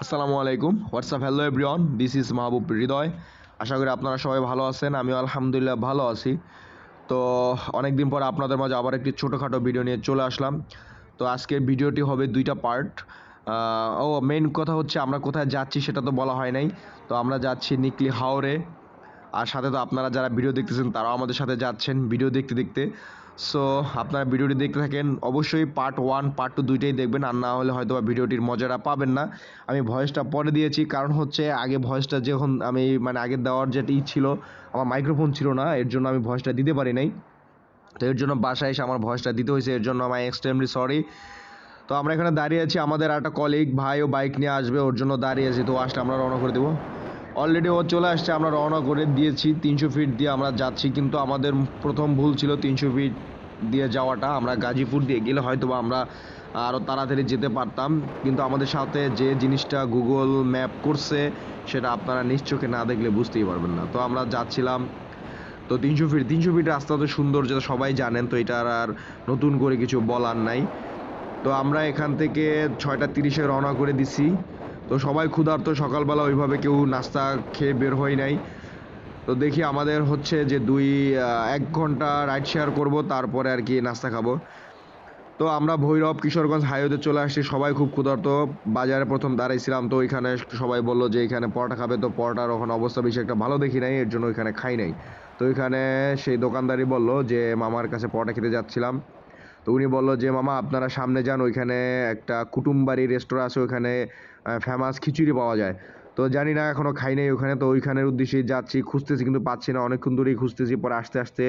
আসসালামু আলাইকুম WhatsApp hello everyone this is Mahbub Hridoy. আশা করি আপনারা সবাই ভালো আছেন, আমিও আলহামদুলিল্লাহ ভালো আছি। তো অনেক দিন পর আপনাদের মাঝে আবার একটি ছোটোখাটো ভিডিও নিয়ে চলে আসলাম। তো আজকের ভিডিওটি হবে দুইটা পার্ট। মেইন কথা হচ্ছে আমরা কোথায় যাচ্ছি সেটা তো বলা হয় নাই। তো আমরা যাচ্ছি নিকলি হাওরে, আর সাথে তো আপনারা যারা ভিডিও দেখতেছেন তারাও আমাদের সাথে যাচ্ছেন ভিডিও দেখতে দেখতে। সো আপনারা ভিডিওটি দেখতে থাকেন, অবশ্যই পার্ট 1 পার্ট 2 দুইটাই দেখবেন, আর না হলে হয়তো বা ভিডিওটির মজাটা পাবেন না। আমি ভয়েসটা পরে দিয়েছি, কারণ হচ্ছে আগে ভয়েসটা যখন আমি আগে দেওয়ার যেটি ছিল, আমার মাইক্রোফোন ছিল না, এর জন্য আমি ভয়েসটা দিতে পারি নাই। তো এর জন্য বাসায় এসে আমার ভয়েসটা দিতে হয়েছে, এর জন্য আমি এক্সট্রিমলি সরি। তো আমরা এখানে দাঁড়িয়ে আছি, আমাদের একটা কলিগ ভাইও বাইক নিয়ে আসবে, ওর জন্য দাঁড়িয়ে আছি। তো আসলে আমরা রওনা করে দেবো। অলরেডি ও চলে আসছে, আমরা রওনা করে দিয়েছি। 300 ফিট দিয়ে আমরা যাচ্ছি, কিন্তু আমাদের প্রথম ভুল ছিল 300 ফিট দিয়ে যাওয়াটা। আমরা গাজীপুর দিয়ে গেলে হয়তো বা আমরা আরও তাড়াতাড়ি যেতে পারতাম, কিন্তু আমাদের সাথে যে জিনিসটা গুগল ম্যাপ করছে সেটা আপনারা নিজ চোখে না দেখলে বুঝতেই পারবেন না। তো আমরা যাচ্ছিলাম, তো 300 ফিট রাস্তা তো সুন্দর, যেটা সবাই জানেন, তো এটার আর নতুন করে কিছু বলার নাই। তো আমরা এখান থেকে 6:30-এ রওনা করে দিছি। তো সবাই ক্ষুধার্ত, সকালবেলা ওইভাবে কেউ নাস্তা খেয়ে বের হয় নাই। তো দেখি আমাদের হচ্ছে যে 1 ঘন্টা রাইড শেয়ার করব, তারপরে আর কি নাস্তা খাবো। তো আমরা ভৈরব কিশোরগঞ্জ হাইওয়েতে চলে আসছি, সবাই খুব ক্ষুধার্ত। বাজারে প্রথম দাঁড়াইছিলাম, তো ওইখানে সবাই বললো যে এখানে পরোটা খাবে, তো পরোটার ওখানে অবস্থা বেশি একটা ভালো দেখি নাই, এর জন্য ওইখানে খাই নাই। তো ওইখানে সেই দোকানদারই বললো যে মামার কাছে পরোটা খেতে যাচ্ছিলাম। তো উনি বললো যে মামা আপনারা সামনে যান, ওইখানে একটা কুটুমবাড়ি রেস্টোরাঁ আছে, ওইখানে ফেমাস খিচুড়ি পাওয়া যায়। তো জানি না, এখনও খাই নাই ওখানে। তো ওইখানের উদ্দেশ্যে যাচ্ছি, খুঁজতেছি কিন্তু পাচ্ছি না, অনেকক্ষণ ধরেই খুঁজতেছি। পরে আস্তে আস্তে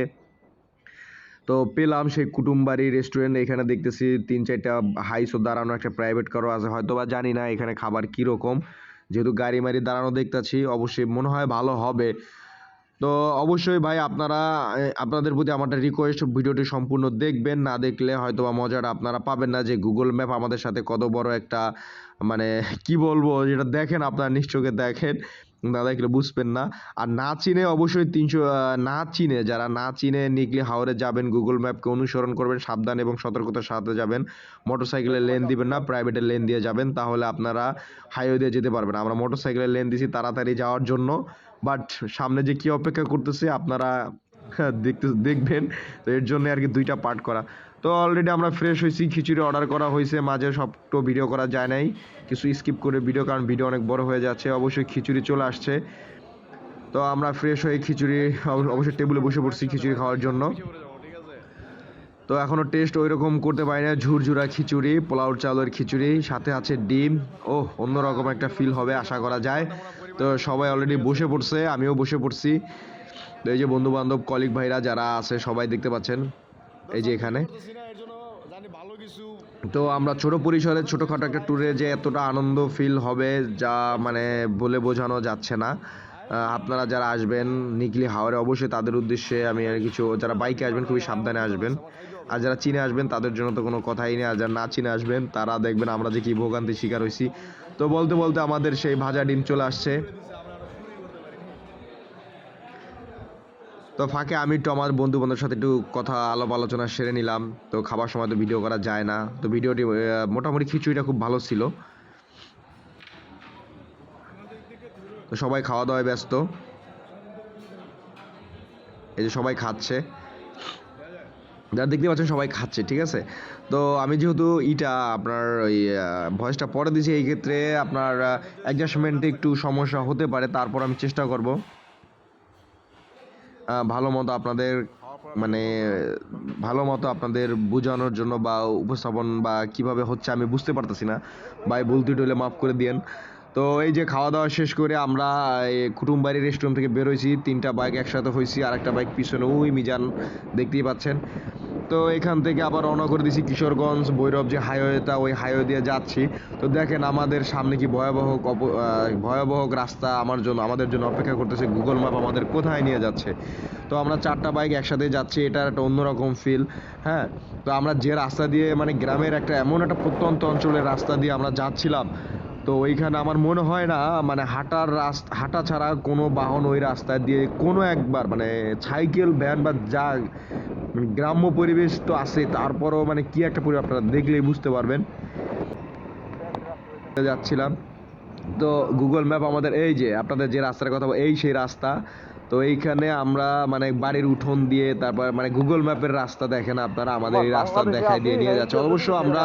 তো পেলাম সেই কুটুমবাড়ি রেস্টুরেন্ট। এখানে দেখতেছি 3-4টা হাইসও দাঁড়ানো, একটা প্রাইভেট কারও আছে, হয়তো বা জানি না এখানে খাবার কীরকম। যেহেতু গাড়ি মাড়ি দাঁড়ানো দেখতেছি, অবশ্যই মনে হয় ভালো হবে। তো অবশ্যই ভাই আপনারা আপনাদের প্রতি আমার একটা রিকোয়েস্ট, ভিডিওটি সম্পূর্ণ দেখবেন, না দেখলে হয়তো বা মজাটা আপনারা পাবেন না, যে গুগল ম্যাপ আমাদের সাথে কত বড় একটা মানে কি বলবো, যেটা দেখেন আপনারা নিশ্চয়ই দেখেন, না দেখলে বুঝবেন না। আর না চিনে অবশ্যই না চিনে, যারা না চিনে নিকলি হাওরে যাবেন, গুগল ম্যাপকে অনুসরণ করবেন, সাবধান এবং সতর্কতার সাথে যাবেন। মোটরসাইকেলের লেন দিবেন না, প্রাইভেটের লেন দিয়ে যাবেন, তাহলে আপনারা হাইওয়ে দিয়ে যেতে পারবেন। আমরা মোটরসাইকেলের লেন দিছি তাড়াতাড়ি যাওয়ার জন্য, বাট সামনে যে কি অপেক্ষা করতেছে আপনারা দেখবেন। তো এর জন্য আর কি দুইটা পার্ট করা। তো অলরেডি আমরা ফ্রেশ হয়েছি, খিচুড়ি অর্ডার করা হয়েছে, মাঝে সবটো ভিডিও করা যায় নাই, কিছু স্কিপ করে ভিডিও, কারণ ভিডিও অনেক বড় হয়ে যাচ্ছে। অবশ্যই খিচুড়ি চলে আসছে। তো আমরা ফ্রেশ হয়ে খিচুড়ি অবশ্যই টেবিলে বসে পড়ছি খিচুড়ি খাওয়ার জন্য। তো এখনও টেস্ট ওই রকম করতে পারি না, ঝুরঝুরা খিচুড়ি, পোলাও চালের খিচুড়ি, সাথে আছে ডিম। ও অন্যরকম একটা ফিল হবে আশা করা যায়। তো সবাই অলরেডি বসে পড়ছে, আমিও বসে পড়ছি। তো এই যে বন্ধু বান্ধব কলিগ ভাইরা যারা আছে সবাই দেখতে পাচ্ছেন এই যে এখানে। তো আমরা ছোট পরিসরে ছোটোখাটো একটা ট্যুরে যে এতটা আনন্দ ফিল হবে, যা বলে বোঝানো যাচ্ছে না। আপনারা যারা আসবেন নিকলি হাওরে, অবশ্যই তাদের উদ্দেশ্যে আমি আর কিছু, যারা বাইকে আসবেন খুবই সাবধানে আসবেন, আর যারা চিনে আসবেন তাদের জন্য তো কোনো কথাই নেই, আর যারা না চিনে আসবেন তারা দেখবেন আমরা যে কি ভোগান্তির শিকার হয়েছি। তো বলতে বলতে আমাদের সেই ভাজা ডিম চলে আসছে। তো ফাঁকে আমি একটু আমার বন্ধু বান্ধবের সাথে একটু কথা আলাপ আলোচনা সেরে নিলাম। তো খাবার সময় তো ভিডিও করা যায় না। তো ভিডিওটি মোটামুটি খিচুড়িটা খুব ভালো ছিল। তো সবাই খাওয়া দাওয়ায় ব্যস্ত, এই যে সবাই খাচ্ছে, যারা দেখতে পাচ্ছেন সবাই খাচ্ছে, ঠিক আছে। তো আমি যেহেতু আপনার ওই ভয়েসটা পরে দিয়েছি, এই ক্ষেত্রে আপনার অ্যাডজাস্টমেন্টে একটু সমস্যা হতে পারে, তারপর আমি চেষ্টা করব ভালো মতো আপনাদের মানে ভালো মতো আপনাদের বোঝানোর জন্য, বা উপস্থাপন বা কিভাবে হচ্ছে আমি বুঝতে পারতেছি না, ভাই ভুল ত্রুটি হলে মাফ করে দিয়েন। তো এই যে খাওয়া দাওয়া শেষ করে আমরা কুটুমবাড়ি রেস্টুরেন্ট থেকে বেরোইছি, 3টা বাইক একসাথে হয়েছি, আর একটা বাইক পিছনে ওই মিজান দেখতেই পাচ্ছেন। তো এখান থেকে আবার রওনা করে দিয়েছি কিশোরগঞ্জ ভৈরব যে হাইওয়েটা, ওই হাইওয়ে দিয়ে যাচ্ছি। তো দেখেন আমাদের সামনে কি ভয়াবহ রাস্তা আমাদের জন্য অপেক্ষা করতেছে, গুগল ম্যাপ আমাদের কোথায় নিয়ে যাচ্ছে। তো আমরা 4টা বাইক একসাথে যাচ্ছি, এটার একটা অন্যরকম ফিল। হ্যাঁ, তো আমরা যে রাস্তা দিয়ে গ্রামের এমন একটা প্রত্যন্ত অঞ্চলের রাস্তা দিয়ে আমরা যাচ্ছিলাম, তো ওইখানে আমার মনে হয় না হাঁটা ছাড়া কোনো বাহন ওই রাস্তা দিয়ে কোনো একবার, সাইকেল ভ্যান বা যা, গ্রাম্য পরিবেশ তো আছে, তারপরও কি একটা পরিবেশ আপনারা দেখলেই বুঝতে পারবেন। যাচ্ছিলাম, তো গুগল ম্যাপ আমাদের এই যে আপনাদের যে রাস্তার কথা এই সেই রাস্তা। তো এইখানে আমরা মানে বাড়ির উঠোন দিয়ে তারপর মানে গুগল ম্যাপের রাস্তা দেখেন আপনারা আমাদের এই রাস্তা দেখায় দিয়ে নিয়ে যাচ্ছে। অবশ্য আমরা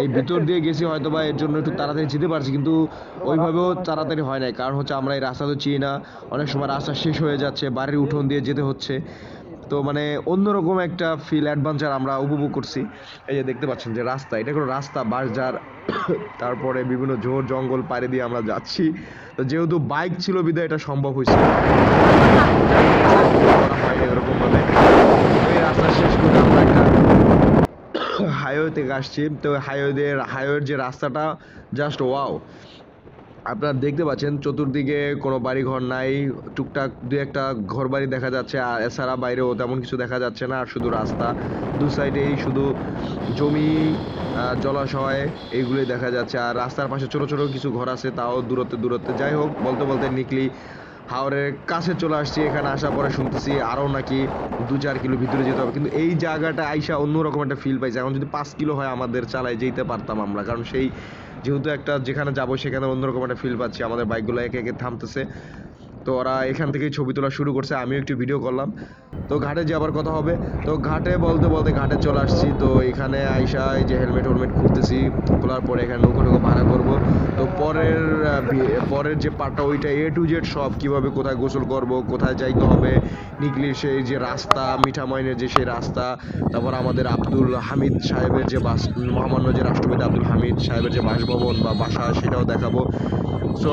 এই ভিতর দিয়ে গেছি হয়তো বা এর জন্য একটু তাড়াতাড়ি যেতে পারছি, কিন্তু ওইভাবেও তাড়াতাড়ি হয় নাই, কারণ হচ্ছে আমরা এই রাস্তা তো চিনি না, অনেক সময় রাস্তা শেষ হয়ে যাচ্ছে, বাড়ির উঠোন দিয়ে যেতে হচ্ছে। তো মানে অন্যরকম একটা ফিল অ্যাডভেঞ্চার আমরা উপভোগ করছি। এই যে দেখতে পাচ্ছেন যে রাস্তা, এটা কোনো রাস্তা বাসযার তারপরে বিভিন্ন ঝোড় জঙ্গল পাড়ি দিয়ে আমরা যাচ্ছি। তো যেহেতু বাইক ছিল বিধায় এটা সম্ভব হয়েছে, এরকম ভাবে এই রাস্তা শেষ করে আমরা একটা হাইওয়ে থেকে আসছি। তো হাইওয়ের যে রাস্তাটা জাস্ট ওয়াও। আপনারা দেখতে পাচ্ছেন চতুর্দিকে কোনো বাড়ি ঘর নাই, টুকটাক দুই একটা ঘর বাড়ি দেখা যাচ্ছে, আর এছাড়া বাইরেও তেমন কিছু দেখা যাচ্ছে না, আর শুধু রাস্তা দু সাইডেই শুধু জমি, জলাশয় এইগুলোই দেখা যাচ্ছে। আর রাস্তার পাশে ছোট ছোট কিছু ঘর আছে, তাও দূরত্বে দূরত্বে। যাই হোক, বলতে বলতে নিকলি হাওরের কাছে চলে আসছি। এখানে আসার পরে শুনতেছি আরও নাকি 2-4 কিলো ভিতরে যেতে হবে, কিন্তু এই জায়গাটা আইসা অন্যরকম একটা ফিল পাইছে। এখন যদি 5 কিলো হয় আমাদের চালায় যেতে পারতাম আমরা, কারণ সেই যেহেতু একটা যেখানে যাবো সেখানে অন্যরকম একটা ফিল পাচ্ছি। আমাদের বাইকগুলো একে একে থামতেছে, তো ওরা এখান থেকেই ছবি তোলা শুরু করছে, আমিও একটু ভিডিও করলাম। তো ঘাটে যাবার কথা হবে, তো ঘাটে বলতে বলতে ঘাটে চলে আসছি। তো এখানে আইসা এই যে হেলমেট খুলতেছি, খোলার পরে এখানে নৌকো ভাড়া করব। তো পরের যে পার্টটা ওইটা A to Z সব, কিভাবে কোথায় গোসল করব, কোথায় যাইতে হবে, নিকলির সেই যে রাস্তা, মিঠামইনের যে সেই রাস্তা, তারপর আমাদের আব্দুল হামিদ সাহেবের যে মহামান্য যে রাষ্ট্রপতি আব্দুল হামিদ সাহেবের যে বাসভবন বা বাসা, সেটাও দেখাবো। সো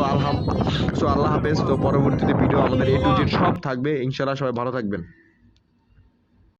আল্লাহ হাফেজ। তো পরবর্তীতে ভিডিও আমাদের A to Z সব থাকবে ইনশাআল্লাহ। সবাই ভালো থাকবেন।